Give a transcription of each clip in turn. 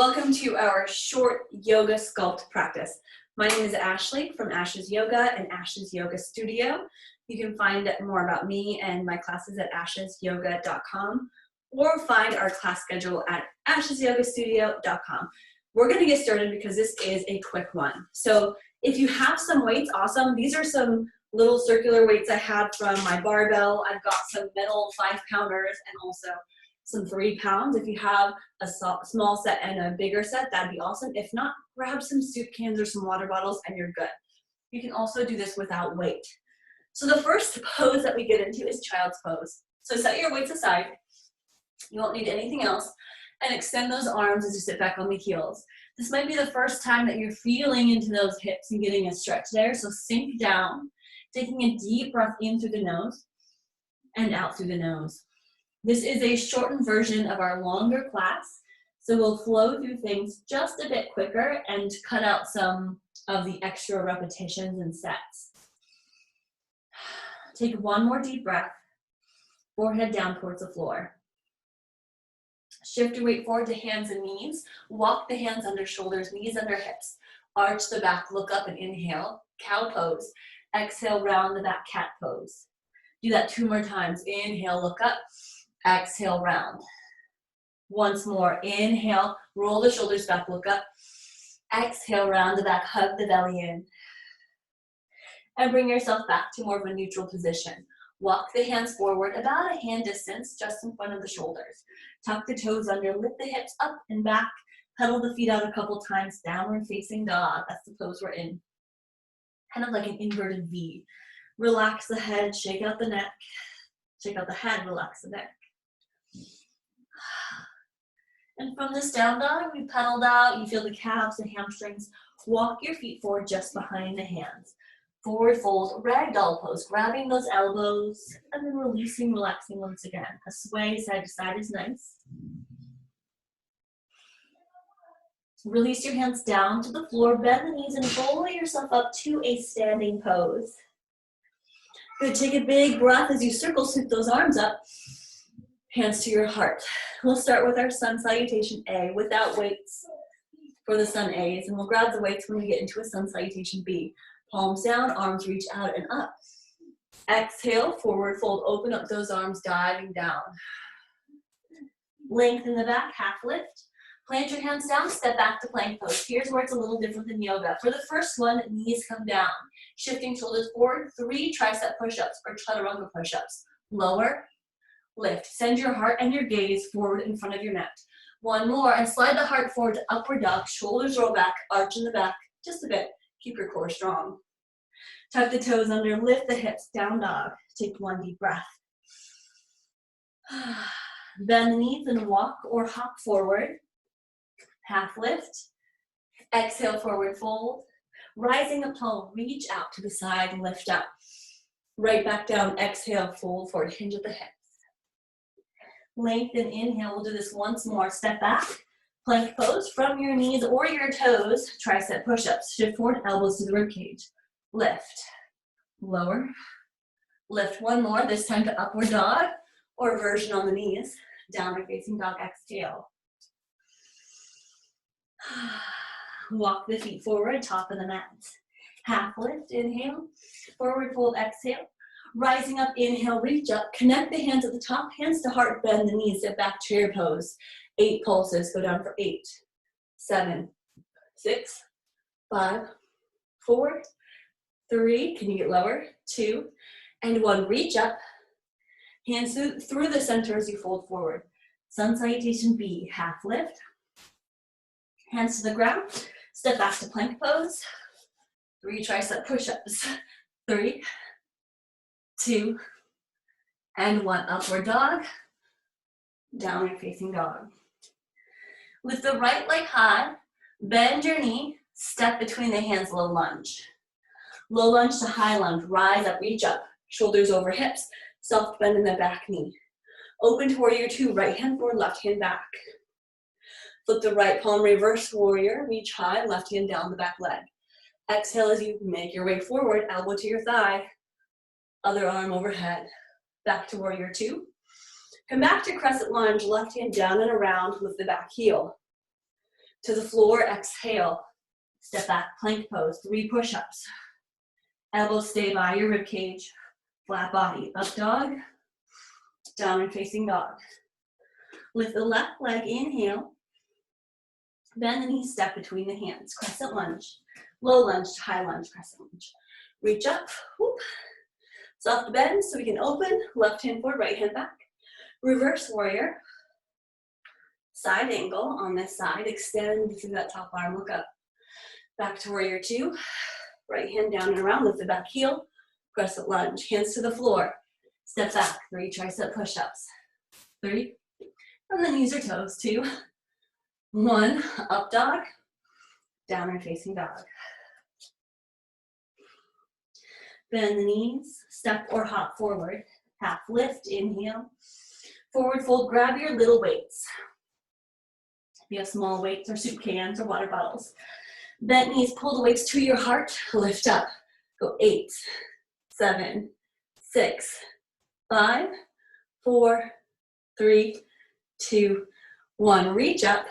Welcome to our short yoga sculpt practice. My name is Ashley from Ash's Yoga and Ash's Yoga Studio. You can find more about me and my classes at ashesyoga.com or find our class schedule at ashesyogastudio.com. We're going to get started because this is a quick one. So if you have some weights, awesome. These are some little circular weights I had from my barbell. I've got some metal 5-pounders and also some 3 pounds. If you have a small set and a bigger set, that'd be awesome. If not, grab some soup cans or some water bottles and you're good. You can also do this without weight. So the first pose that we get into is child's pose. So set your weights aside. You won't need anything else. And extend those arms as you sit back on the heels. This might be the first time that you're feeling into those hips and getting a stretch there. So sink down, taking a deep breath in through the nose and out through the nose. This is a shortened version of our longer class, so we'll flow through things just a bit quicker and cut out some of the extra repetitions and sets. Take one more deep breath, forehead down towards the floor. Shift your weight forward to hands and knees. Walk the hands under shoulders, knees under hips. Arch the back, look up and inhale, cow pose. Exhale, round the back, cat pose. Do that 2 more times. Inhale, look up. Exhale, round. Once more, inhale, roll the shoulders back, look up. Exhale, round the back, hug the belly in. And bring yourself back to more of a neutral position. Walk the hands forward about a hand distance, just in front of the shoulders. Tuck the toes under, lift the hips up and back. Pedal the feet out a couple times, downward facing dog. That's the pose we're in. Kind of like an inverted V. Relax the head, shake out the neck. Shake out the head, relax the neck. And from this down dog, we pedaled out. You feel the calves and hamstrings. Walk your feet forward just behind the hands. Forward fold, ragdoll pose, grabbing those elbows and then releasing, relaxing once again. A sway side to side is nice. Release your hands down to the floor, bend the knees and roll yourself up to a standing pose. Good, take a big breath as you circle sweep those arms up. Hands to your heart. We'll start with our sun salutation A without weights for the sun A's, and we'll grab the weights when we get into a sun salutation B. Palms down, arms reach out and up. Exhale, forward fold, open up those arms, diving down. Lengthen the back, half lift. Plant your hands down, step back to plank pose. Here's where it's a little different than yoga. For the first one, knees come down. Shifting shoulders forward, 3 tricep push-ups or chaturanga push-ups. Lower, lift. Send your heart and your gaze forward in front of your neck. 1 more, and slide the heart forward to upward dog. Shoulders roll back, arch in the back, just a bit. Keep your core strong. Tuck the toes under, lift the hips, down dog. Take 1 deep breath. Bend the knees and walk or hop forward. Half lift. Exhale, forward fold. Rising up tall, reach out to the side and lift up. Right back down, exhale, fold forward, hinge at the hips. Lengthen, inhale, we'll do this once more. Step back, plank pose from your knees or your toes, tricep push-ups. Shift forward, elbows to the rib cage. Lift, lower, lift 1 more, this time to upward dog or version on the knees. Downward facing dog, exhale. Walk the feet forward, top of the mat. Half lift, inhale, forward fold, exhale. Rising up, inhale, reach up, connect the hands at the top, hands to heart, bend the knees, step back, chair pose. 8 pulses, go down for 8, 7, 6, 5, 4, 3, can you get lower? 2, and 1, reach up. Hands through the center as you fold forward. Sun salutation B, half lift. Hands to the ground, step back to plank pose. 3 tricep push-ups. 3, 2, and 1, upward dog, downward facing dog. Lift the right leg high, bend your knee, step between the hands, low lunge. Low lunge to high lunge, rise up, reach up, shoulders over hips, soft bend in the back knee. Open to warrior 2, right hand forward, left hand back. Flip the right palm, reverse warrior, reach high, left hand down the back leg. Exhale as you make your way forward, elbow to your thigh, other arm overhead. Back to warrior 2. Come back to crescent lunge, left hand down and around with the back heel. to the floor, exhale. Step back, plank pose, 3 push-ups. Elbows stay by your rib cage, flat body. Up dog, downward facing dog. Lift the left leg, inhale. Bend the knees, step between the hands. Crescent lunge, low lunge to high lunge, crescent lunge. Reach up, whoop. Soft bend so we can open, left hand forward, right hand back. Reverse warrior. Side angle on this side, extend through that top arm, look up. Back to warrior 2. Right hand down and around, lift the back heel. Crescent lunge, hands to the floor. Step back, 3 tricep push-ups. 3, and then use your toes, 2, 1, up dog, downward facing dog. Bend the knees, step or hop forward, half lift, inhale. Forward fold, grab your little weights. If you have small weights or soup cans or water bottles. Bent knees, pull the weights to your heart, lift up. Go 8, 7, 6, 5, 4, 3, 2, 1. Reach up,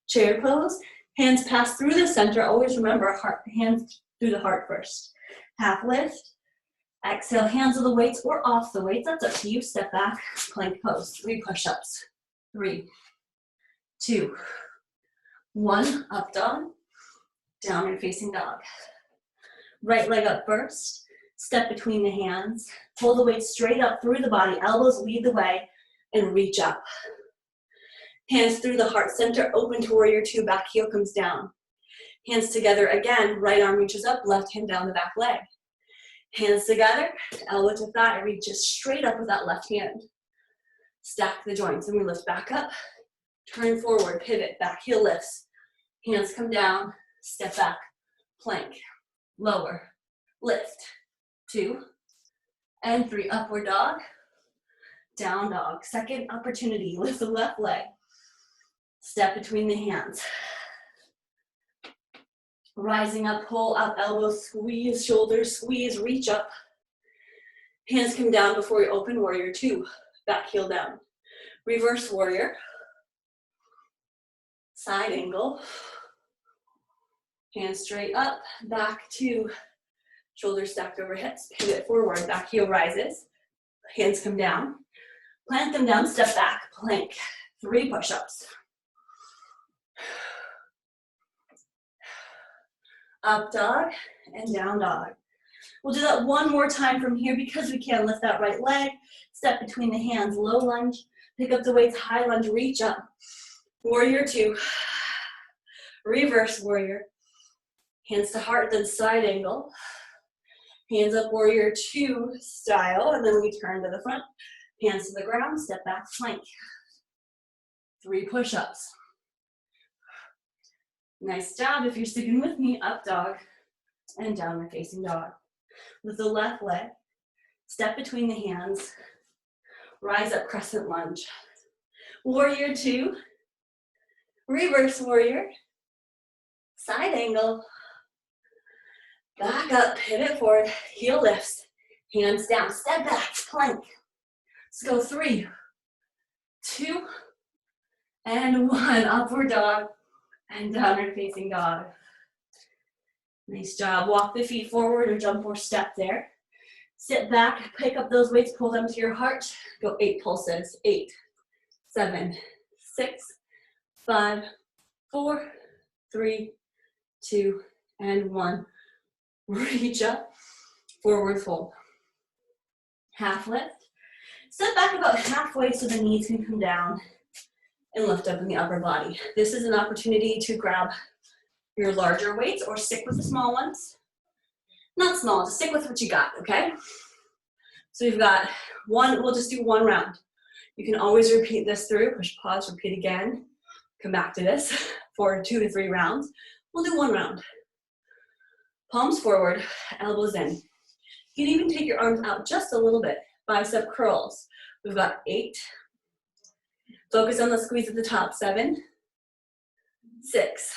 chair pose, hands pass through the center. Always remember, heart, hands through the heart first. Half lift, exhale, hands on the weights or off the weights. That's up to you. Step back, plank pose, 3 push-ups. 3, 2, 1, up dog, downward facing dog. Right leg up first, step between the hands, pull the weight straight up through the body, elbows lead the way, and reach up. Hands through the heart center, open to warrior 2, back heel comes down. Hands together again, right arm reaches up, left hand down the back leg. Hands together, elbow to thigh, reaches straight up with that left hand. Stack the joints and we lift back up, turn forward, pivot, back heel lifts. Hands come down, step back, plank, lower, lift, 2, and 3, upward dog, down dog. Second opportunity, lift the left leg, step between the hands. Rising up, pull up, elbows squeeze, shoulders squeeze, reach up. Hands come down before you open, warrior 2, back heel down. Reverse warrior, side angle. Hands straight up, back to shoulders stacked over hips, pivot forward, back heel rises. Hands come down, plant them down, step back, plank, 3 push-ups. Up dog and down dog. We'll do that one more time from here because we can. Lift that right leg, step between the hands, low lunge, pick up the weights, high lunge, reach up. Warrior 2, reverse warrior. Hands to heart, then side angle. Hands up, warrior 2 style, and then we turn to the front. Hands to the ground, step back, plank. 3 push-ups. Nice job. If you're sticking with me, up dog and downward facing dog. With the left leg, step between the hands, rise up, crescent lunge. Warrior 2, reverse warrior, side angle, back up, pivot forward, heel lifts, hands down, step back, plank. Let's go 3, 2, and 1, upward dog and downward facing dog. Nice job. Walk the feet forward or jump or step there. Sit back, pick up those weights, pull them to your heart. Go 8 pulses. 8, 7, 6, 5, 4, 3, 2, and 1. Reach up, forward fold. Half lift. Step back about halfway so the knees can come down and lift up in the upper body. This is an opportunity to grab your larger weights or stick with the small ones. Not small, just stick with what you got, okay? So we've got one, we'll just do 1 round. You can always repeat this through, push pause, repeat again, come back to this for 2 to 3 rounds. We'll do 1 round. Palms forward, elbows in. You can even take your arms out just a little bit. Bicep curls. We've got 8. Focus on the squeeze at the top. 7, 6,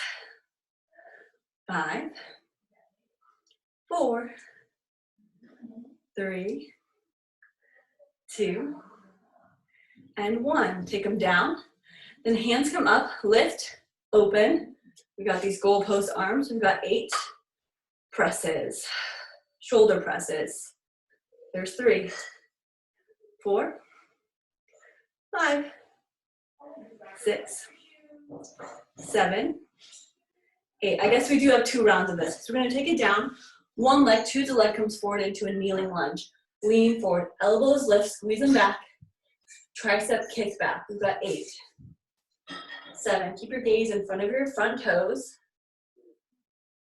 5, 4, 3, 2, and 1. Take them down. Then hands come up, lift, open. We got these goalpost arms. We've got 8 presses, shoulder presses. There's 3, 4, 5, 6, 7, 8. I guess we do have 2 rounds of this. So we're going to take it down. One leg, choose the leg comes forward into a kneeling lunge. Lean forward, elbows lift, squeeze them back. Tricep kicks back. We've got 8, 7. Keep your gaze in front of your front toes.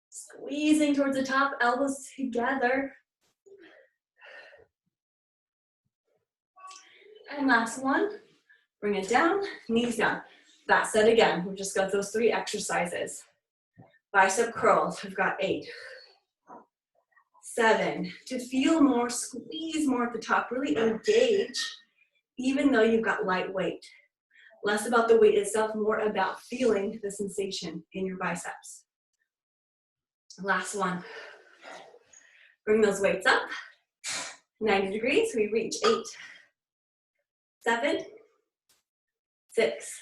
Squeezing towards the top, elbows together. And last one. Bring it down, knees down. That set again. We've just got those 3 exercises. Bicep curls. We've got 8, 7. To feel more, squeeze more at the top. Really engage, even though you've got light weight. Less about the weight itself, more about feeling the sensation in your biceps. Last one. Bring those weights up. 90 degrees. We reach 8, 7, 6,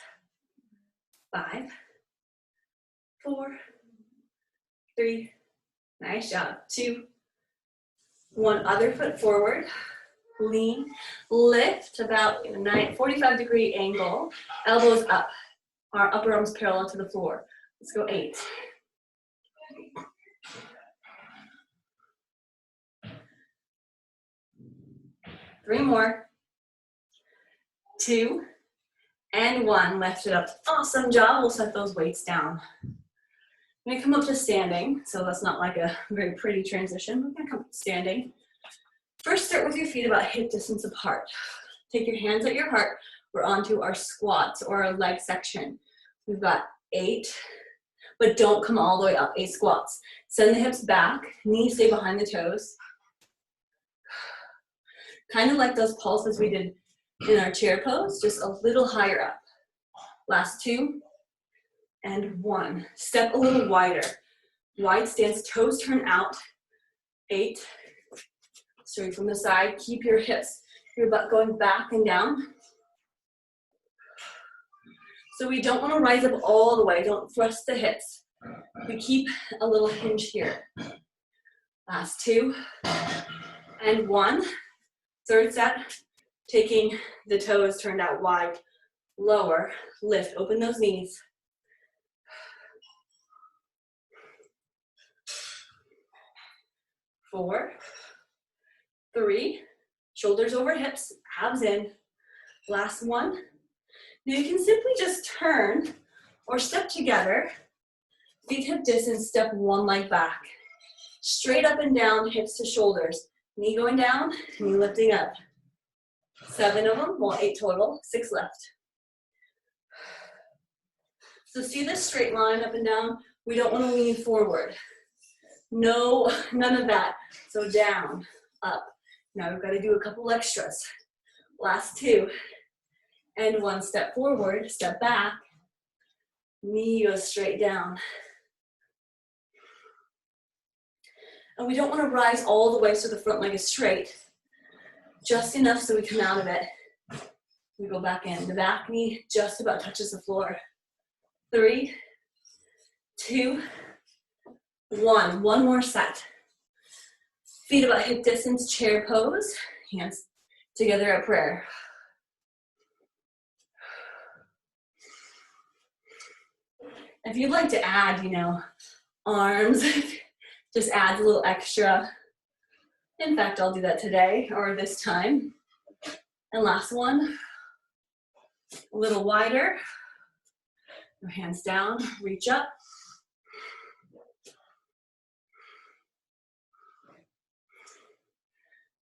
5, 4, 3. Nice job. 2. 1. Other foot forward. Lean. Lift about a 45-degree angle. Elbows up. Our upper arms parallel to the floor. Let's go 8. 3 more. 2 and 1. Lift it up. Awesome job. We'll set those weights down. I'm gonna come up to standing, so that's not like a very pretty transition. We're gonna come up to standing. First, start with your feet about hip distance apart. Take your hands at your heart. We're onto our squats or our leg section. We've got 8, but don't come all the way up. 8 squats. Send the hips back, knees stay behind the toes. Kind of like those pulses we did in our chair pose, just a little higher up. Last 2 and 1. Step a little wider. Wide stance, toes turn out. 8. Straight from the side. Keep your hips, your butt going back and down. So we don't want to rise up all the way. Don't thrust the hips. We keep a little hinge here. Last 2 and 1. Third set, taking the toes turned out wide. Lower, lift, open those knees. 4, 3, shoulders over hips, abs in. Last one. Now you can simply just turn or step together. Feet hip distance, step 1 leg back. Straight up and down, hips to shoulders. Knee going down, knee lifting up. 7 of them, well 8 total, 6 left. So see this straight line up and down? We don't want to lean forward. No, none of that. So down, up. Now we've got to do a couple extras. Last 2. And 1, step forward, step back. Knee goes straight down. And we don't want to rise all the way so the front leg is straight. Just enough so we come out of it. We go back in. The back knee just about touches the floor. 3, 2, 1. One more set. Feet about hip distance, chair pose. Hands together at prayer. If you'd like to add, arms, just adds a little extra. In fact, I'll do that today or this time. And last one, a little wider. Your hands down, reach up.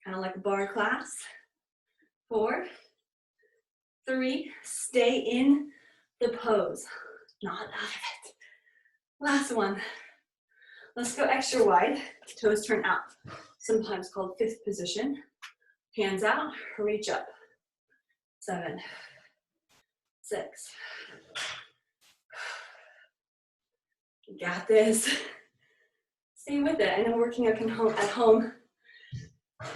Kind of like a bar class. 4, 3, stay in the pose, not out of it. Last one. Let's go extra wide, toes turn out. Sometimes called 5th position. Hands out, reach up. 7, 6. You got this. Stay with it. I know working at home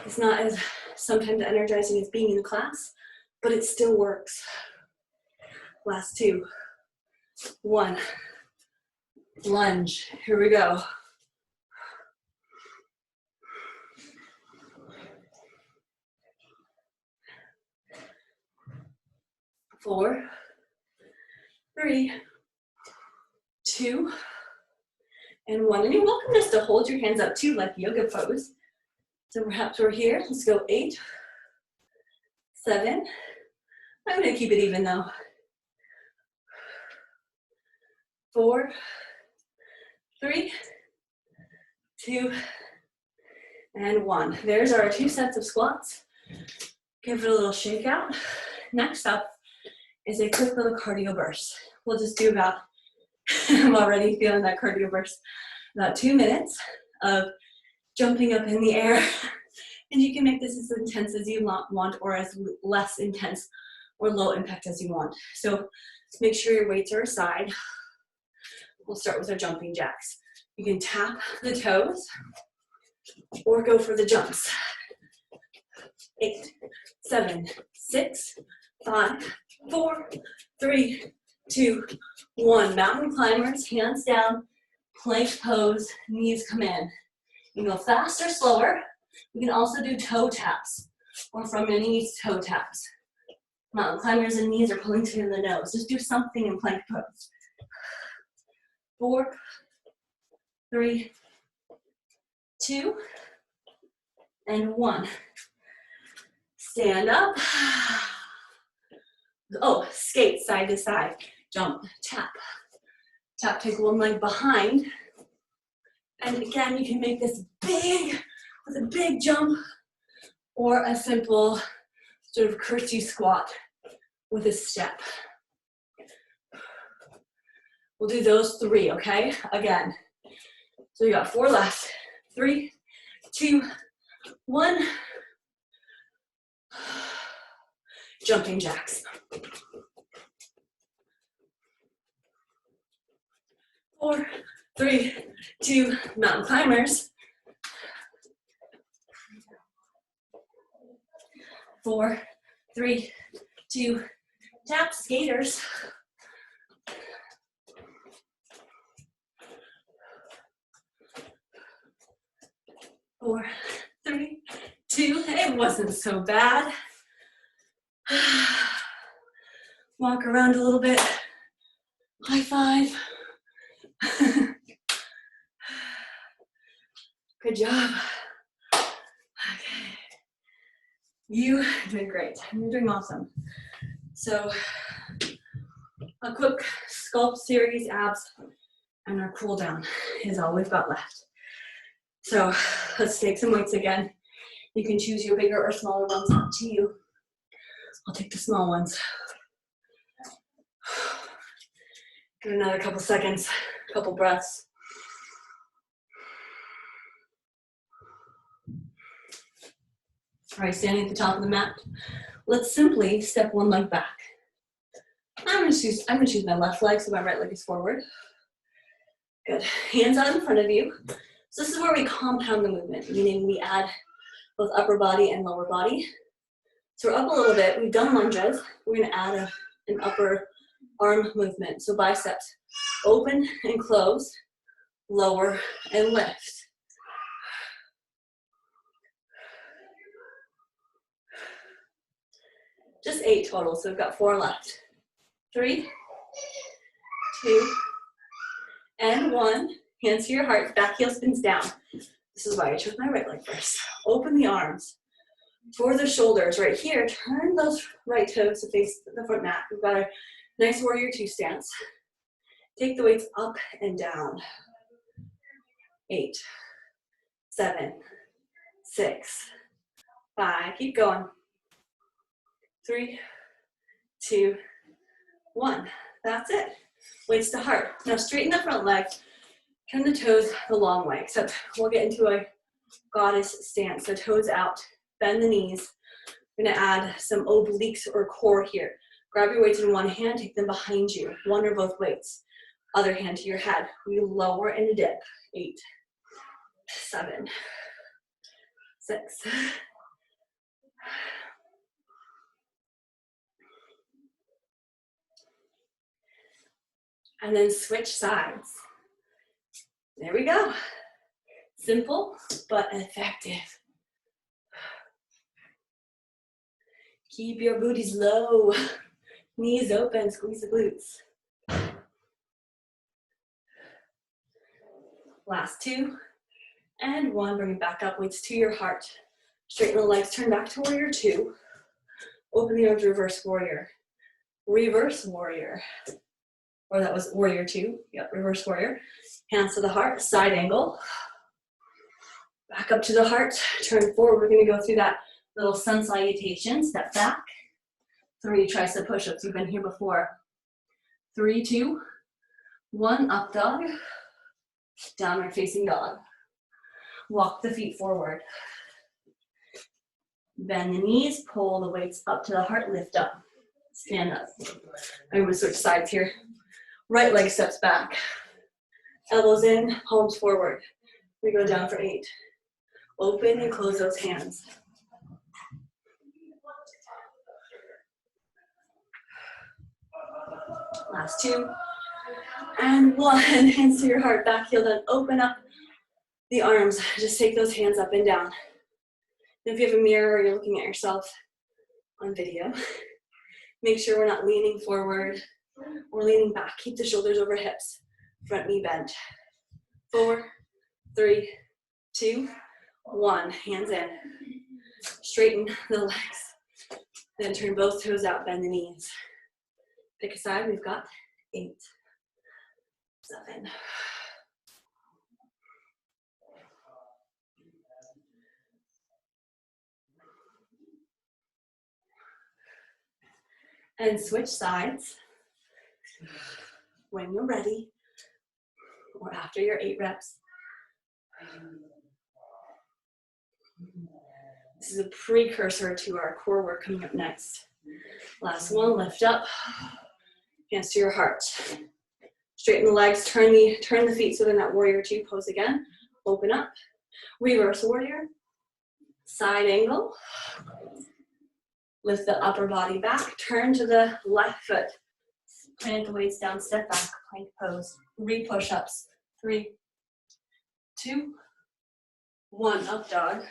is not as sometimes energizing as being in the class, but it still works. Last 2, 1. Lunge, here we go. 4, 3, 2, and 1. And you're welcome just to hold your hands up too, like yoga pose. So perhaps we're here. Let's go 8, 7. I'm going to keep it even though. 4, 3, 2, and 1. There's our 2 sets of squats. Give it a little shake out. Next up is a quick little cardio burst. We'll just do about, I'm already feeling that cardio burst, about 2 minutes of jumping up in the air. And you can make this as intense as you want or as less intense or low impact as you want. So make sure your weights are aside. We'll start with our jumping jacks. You can tap the toes or go for the jumps. 8, 7, 6, 5, 4, 3, 2, 1. Mountain climbers, hands down, plank pose, knees come in. You can go fast or slower. We can also do toe taps or from your knees toe taps. Mountain climbers and knees are pulling to the nose. Just do something in plank pose. 4, 3, 2, and 1. Stand up. Oh, skate side to side. Jump, tap. Tap, take one leg behind. And again, you can make this big, with a big jump, or a simple sort of curtsy squat with a step. We'll do those 3, okay? Again. So you got 4 left. 3, 2, 1. Jumping jacks. 4, 3, 2, mountain climbers. 4, 3, 2, tap skaters. 4, 3, 2, it wasn't so bad. Walk around a little bit. High five. Good job. Okay. You did great. You're doing awesome. So, a quick sculpt series, abs, and our cool down is all we've got left. So, let's take some weights again. You can choose your bigger or smaller ones, up to you. I'll take the small ones. Give it another couple seconds, couple breaths. All right, standing at the top of the mat. Let's simply step one leg back. I'm gonna choose my left leg, so my right leg is forward. Good. Hands out in front of you. So this is where we compound the movement, meaning we add both upper body and lower body. So we're up a little bit. We've done lunges. We're gonna add an upper arm movement. So biceps open and close, lower and lift. Just 8 total, so we've got 4 left. 3, 2, and 1. Hands to your heart, back heel spins down. This is why I chose my right leg first. Open the arms for the shoulders right here. Turn those right toes to face the front mat. We've got a nice warrior 2 stance. Take the weights up and down. 8, 7, 6, 5. Keep going. 3, 2, 1. That's it. Weights to heart. Now straighten the front leg. Turn the toes the long way, except we'll get into a goddess stance. So toes out, bend the knees. We're gonna add some obliques or core here. Grab your weights in one hand, take them behind you. One or both weights. Other hand to your head. We lower and a dip. 8, 7, 6. And then switch sides. There we go. Simple, but effective. Keep your booties low. Knees open, squeeze the glutes. Last 2, and 1. Bring it back up, weights to your heart. Straighten the legs, turn back to warrior 2. Open the arms, reverse warrior. Reverse warrior. Or that was warrior 2. Yep, reverse warrior. Hands to the heart, side angle. Back up to the heart, turn forward. We're gonna go through that little sun salutation, step back. 3 tricep push-ups, you've been here before. 3, 2, 1, up dog. Downward facing dog. Walk the feet forward. Bend the knees, pull the weights up to the heart, lift up. Stand up. I'm gonna switch sides here. Right leg steps back. Elbows in, palms forward. We go down for 8. Open and close those hands. Last 2. And 1. Hands to your heart, back heel down. Open up the arms. Just take those hands up and down. And if you have a mirror or you're looking at yourself on video, make sure we're not leaning forward or leaning back. Keep the shoulders over hips. Front knee bent. 4, 3, 2, 1. Hands in. Straighten the legs. Then turn both toes out, bend the knees. Pick a side, we've got 8, 7. And switch sides when you're ready, or after your 8 reps. This is a precursor to our core work coming up next. Last 1, lift up, hands to your heart. Straighten the legs, turn the feet so they're not warrior 2 pose again. Open up, reverse warrior, side angle. Lift the upper body back, turn to the left foot. Plant the weights down, step back, plank pose. 3 push-ups. 3, 2, 1, up dog,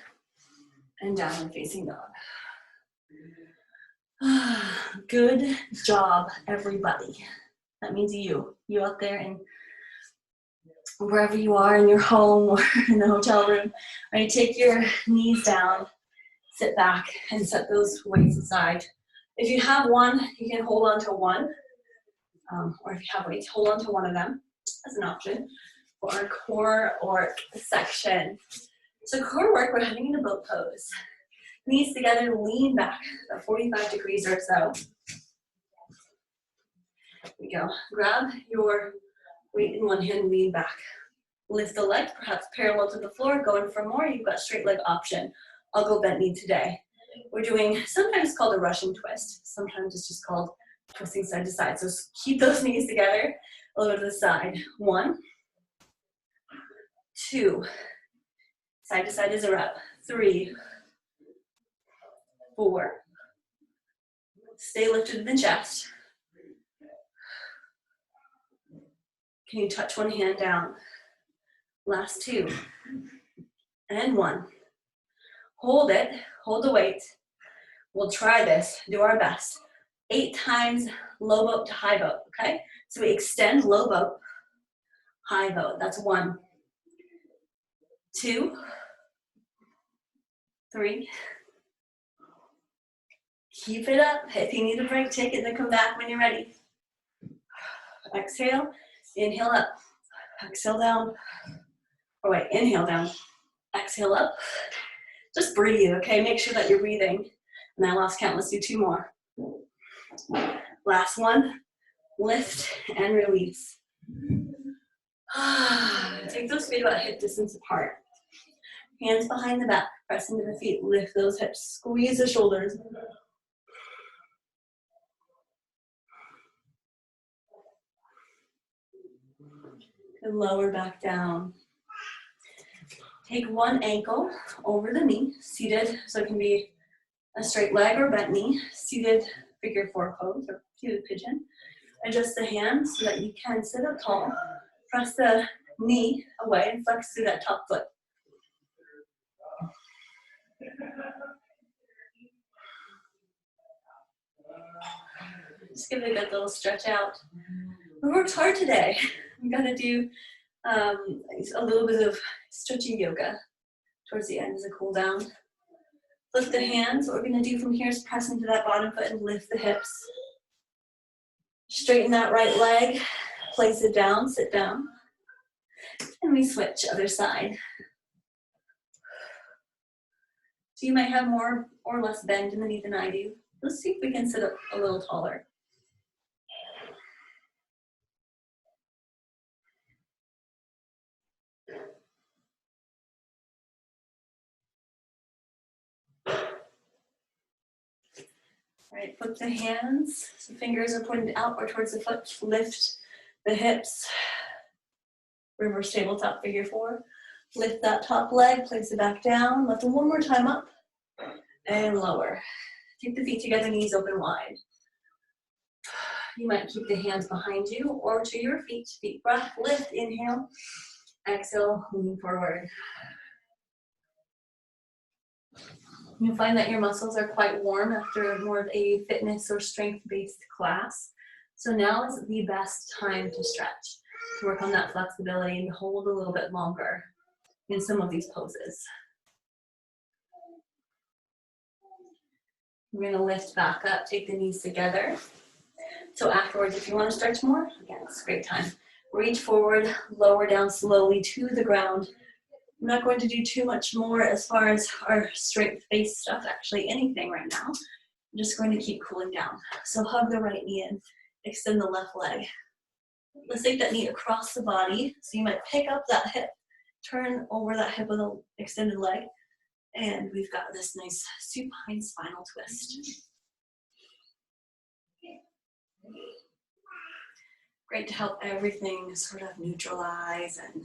and downward facing dog. Good job, everybody. That means you out there and wherever you are, in your home or in the hotel room. Right, take your knees down, sit back, and set those weights aside. If you have one, you can hold on to one, or if you have weights, hold on to one of them as an option for our core work section. So core work, we're heading into boat pose. Knees together, lean back, about 45 degrees or so. Here we go. Grab your weight in one hand, lean back. Lift the leg, perhaps parallel to the floor. Going for more, you've got straight leg option. I'll go bent knee today. We're doing, sometimes called a Russian twist. Sometimes it's just called twisting side to side. So keep those knees together, a little bit to the side. 1, 2, side to side is a rep. 3, 4, stay lifted in the chest. Can you touch one hand down? Last 2, and 1. Hold it, hold the weight. We'll try this, do our best. 8 times low boat to high boat, okay? So we extend low boat, high boat. That's 1, 2, 3. Keep it up. If you need a break, take it, then come back when you're ready. Exhale, inhale up, exhale down. Oh wait, inhale down, exhale up. Just breathe, okay? Make sure that you're breathing. And I lost count, let's do 2 more. Last one, lift and release. Take those feet about hip distance apart. Hands behind the back, press into the feet, lift those hips, squeeze the shoulders. And lower back down. Take one ankle over the knee, seated, so it can be a straight leg or bent knee, seated figure 4 pose or seated pigeon. Adjust the hands so that you can sit up tall. Press the knee away and flex through that top foot. Just give it a good little stretch out. We worked hard today. I'm gonna do a little bit of stretching yoga towards the end as a cool down. Lift the hands. What we're gonna do from here is press into that bottom foot and lift the hips. Straighten that right leg, place it down, sit down. And we switch other side. So you might have more or less bend in the knee than I do. Let's see if we can sit up a little taller. All right, flip the hands. So fingers are pointed outward towards the foot. Lift the hips. Reverse tabletop figure 4. Lift that top leg, place it back down. Lift it one more time up and lower. Keep the feet together, knees open wide. You might keep the hands behind you or to your feet. Deep breath, lift, inhale. Exhale, lean forward. You'll find that your muscles are quite warm after more of a fitness or strength-based class. So now is the best time to stretch, to work on that flexibility and hold a little bit longer in some of these poses. We're gonna lift back up, take the knees together. So afterwards, if you wanna stretch more, again, it's a great time. Reach forward, lower down slowly to the ground. I'm not going to do too much more as far as our strength-based stuff, actually anything right now. I'm just going to keep cooling down. So hug the right knee in, extend the left leg. Let's take that knee across the body. So you might pick up that hip, turn over that hip with an extended leg, and we've got this nice supine spinal twist. Great to help everything sort of neutralize and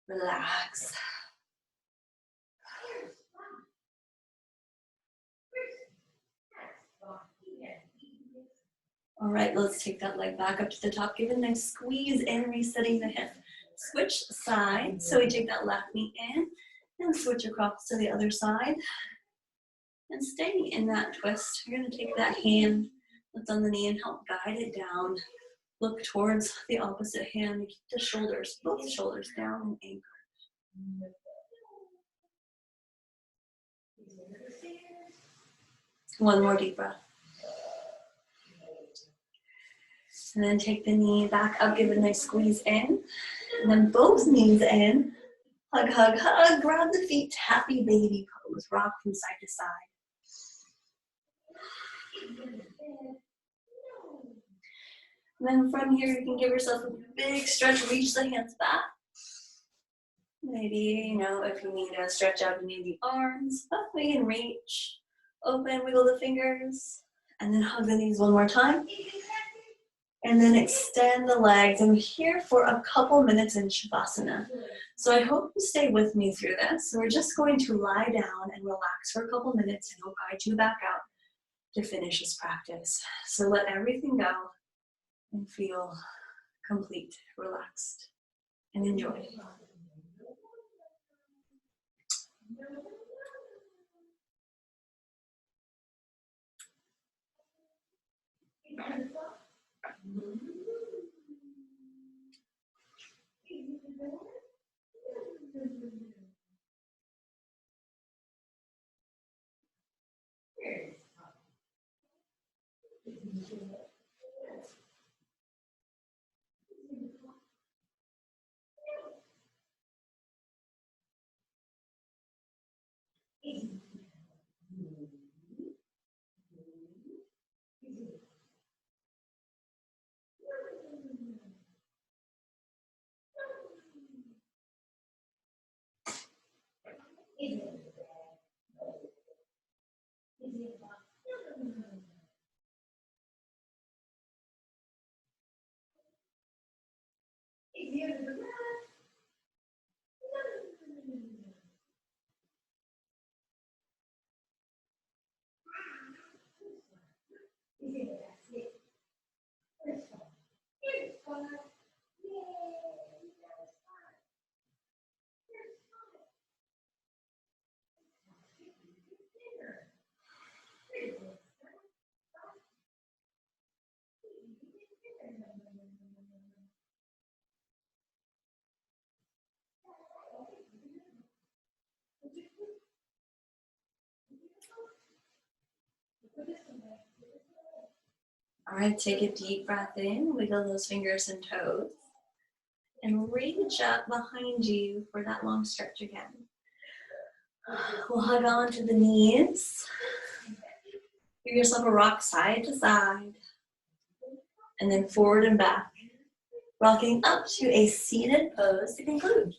relax. All right, let's take that leg back up to the top. Give it a nice squeeze in, resetting the hip. Switch sides. So we take that left knee in and switch across to the other side. And staying in that twist, you're going to take that hand that's on the knee and help guide it down. Look towards the opposite hand and keep the shoulders, both shoulders down and anchored. One more deep breath. And then take the knee back up, give it a nice squeeze in. And then both knees in. Hug, hug, hug. Grab the feet. Happy baby pose. Rock from side to side. And then from here, you can give yourself a big stretch. Reach the hands back. Maybe, if you need to stretch out any of the arms, we can reach. Open, wiggle the fingers. And then hug the knees one more time. And then extend the legs. And we're here for a couple minutes in Shavasana. So I hope you stay with me through this. So we're just going to lie down and relax for a couple minutes, and I'll guide you back out to finish this practice. So let everything go and feel complete, relaxed, and enjoy. All right, take a deep breath in, wiggle those fingers and toes, and reach up behind you for that long stretch again. We'll hug on to the knees. Give yourself a rock side to side, and then forward and back, rocking up to a seated pose to conclude.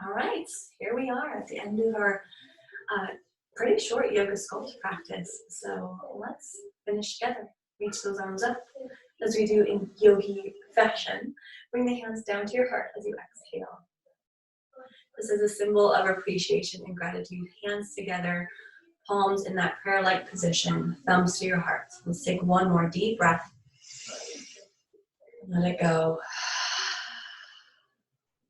All right, here we are at the end of our pretty short yoga sculpt practice. So let's finish together. Reach those arms up as we do in yogi fashion. Bring the hands down to your heart as you exhale. This is a symbol of appreciation and gratitude. Hands together, palms in that prayer-like position, thumbs to your heart. Let's take one more deep breath. Let it go.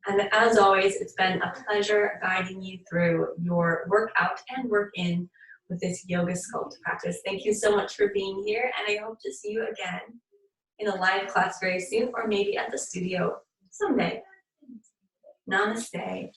And as always, it's been a pleasure guiding you through your workout and work in with this yoga sculpt practice. Thank you so much for being here, and I hope to see you again in a live class very soon, or maybe at the studio someday. Namaste.